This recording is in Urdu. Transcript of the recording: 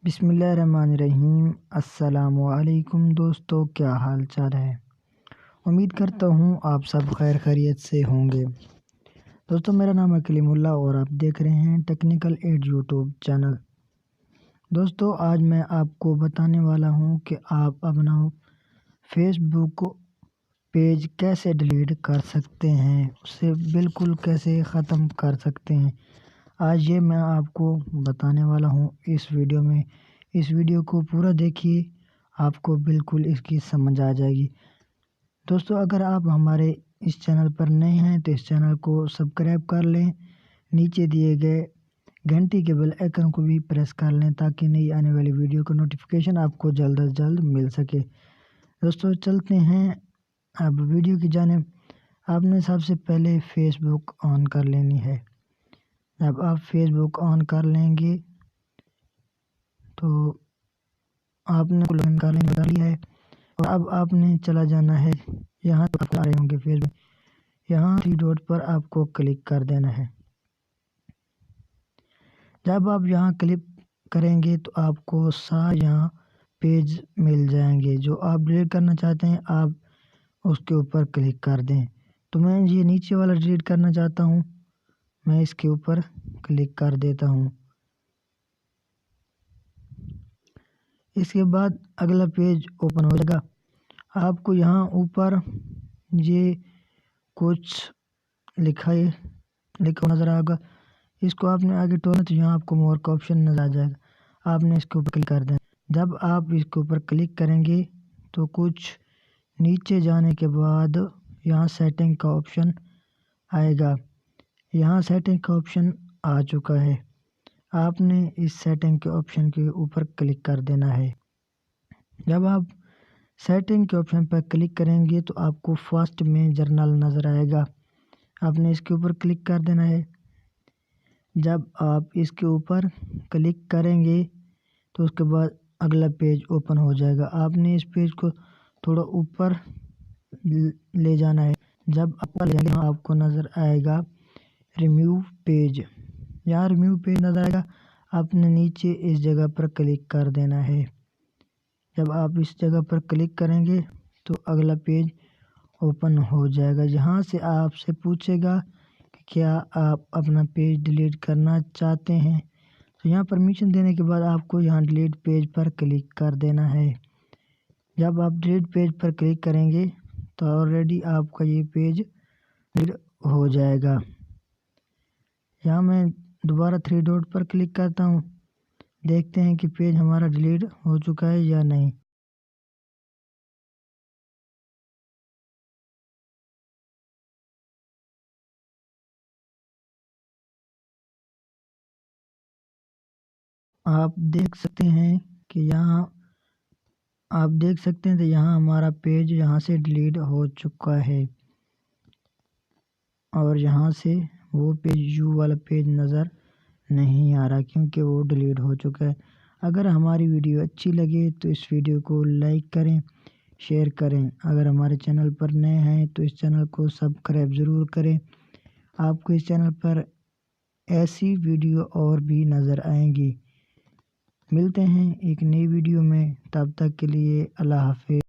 بسم اللہ الرحمن الرحیم۔ السلام علیکم دوستو، کیا حال چال ہے؟ امید کرتا ہوں آپ سب خیر خیریت سے ہوں گے۔ دوستو، میرا نام ہے کلیم اللہ اور آپ دیکھ رہے ہیں ٹیکنیکل ایڈ یوٹیوب چینل۔ دوستو، آج میں آپ کو بتانے والا ہوں کہ آپ اپنا فیس بک پیج کیسے ڈیلیٹ کر سکتے ہیں، اسے بالکل کیسے ختم کر سکتے ہیں۔ آج یہ میں آپ کو بتانے والا ہوں اس ویڈیو میں۔ اس ویڈیو کو پورا دیکھیے، آپ کو بالکل اس کی سمجھ آ جائے گی۔ دوستو، اگر آپ ہمارے اس چینل پر نئے ہیں تو اس چینل کو سبسکرائب کر لیں، نیچے دیے گئے گھنٹی کے بیل آئیکن کو بھی پریس کر لیں تاکہ نئی آنے والی ویڈیو کا نوٹیفیکیشن آپ کو جلد از جلد مل سکے۔ دوستو، چلتے ہیں اب ویڈیو کی جانب۔ آپ نے سب سے پہلے فیس بک آن کر لینی ہے۔ جب آپ فیس بک آن کر لیں گے تو آپ نے لاگ ان کر لیا ہے اور اب آپ نے چلا جانا ہے یہاں تو آپ آ رہے ہوں گے فیس بک، یہاں 3 ڈاٹ پر آپ کو کلک کر دینا ہے۔ جب آپ یہاں کلک کریں گے تو آپ کو سارے یہاں پیج مل جائیں گے۔ جو آپ ڈیلیٹ کرنا چاہتے ہیں آپ اس کے اوپر کلک کر دیں۔ تو میں یہ نیچے والا ڈیلیٹ کرنا چاہتا ہوں، میں اس کے اوپر کلک کر دیتا ہوں۔ اس کے بعد اگلا پیج اوپن ہو جائے گا۔ آپ کو یہاں اوپر یہ کچھ لکھا نظر آئے گا، اس کو آپ نے آگے ٹونا تو یہاں آپ کو مور کا آپشن نظر آ جائے گا، آپ نے اس کے اوپر کلک کر دیں۔ جب آپ اس کے اوپر کلک کریں گے تو کچھ نیچے جانے کے بعد یہاں سیٹنگ کا آپشن آئے گا۔ یہاں سیٹنگ کا آپشن آ چکا ہے، آپ نے اس سیٹنگ کے آپشن کے اوپر کلک کر دینا ہے۔ جب آپ سیٹنگ کے آپشن پر کلک کریں گے تو آپ کو فاسٹ میں جرنل نظر آئے گا، آپ نے اس کے اوپر کلک کر دینا ہے۔ جب آپ اس کے اوپر کلک کریں گے تو اس کے بعد اگلا پیج اوپن ہو جائے گا، آپ نے اس پیج کو تھوڑا اوپر لے جانا ہے۔ جب آپ کو نظر آئے گا ریموو پیج، یہاں ریموو پیج نظر آئے گا، آپ نے نیچے اس جگہ پر کلک کر دینا ہے۔ جب آپ اس جگہ پر کلک کریں گے تو اگلا پیج اوپن ہو جائے گا، یہاں سے آپ سے پوچھے گا کہ کیا آپ اپنا پیج ڈیلیٹ کرنا چاہتے ہیں، تو یہاں پرمیشن دینے کے بعد آپ کو یہاں ڈیلیٹ پیج پر کلک کر دینا ہے۔ جب آپ ڈیلیٹ پیج پر کلک کریں گے تو آلریڈی آپ کا یہ پیج ڈیلیٹ ہو جائے گا۔ یہاں میں دوبارہ 3 ڈاٹ پر کلک کرتا ہوں، دیکھتے ہیں کہ پیج ہمارا ڈیلیٹ ہو چکا ہے یا نہیں۔ آپ دیکھ سکتے ہیں کہ یہاں ہمارا پیج یہاں سے ڈیلیٹ ہو چکا ہے اور یہاں سے وہ پیج یو والا پیج نظر نہیں آ رہا کیونکہ وہ ڈیلیٹ ہو چکا ہے۔ اگر ہماری ویڈیو اچھی لگے تو اس ویڈیو کو لائک کریں، شیئر کریں۔ اگر ہمارے چینل پر نئے ہیں تو اس چینل کو سبسکرائب ضرور کریں۔ آپ کو اس چینل پر ایسی ویڈیو اور بھی نظر آئیں گی۔ ملتے ہیں ایک نئی ویڈیو میں، تب تک کے لیے اللہ حافظ۔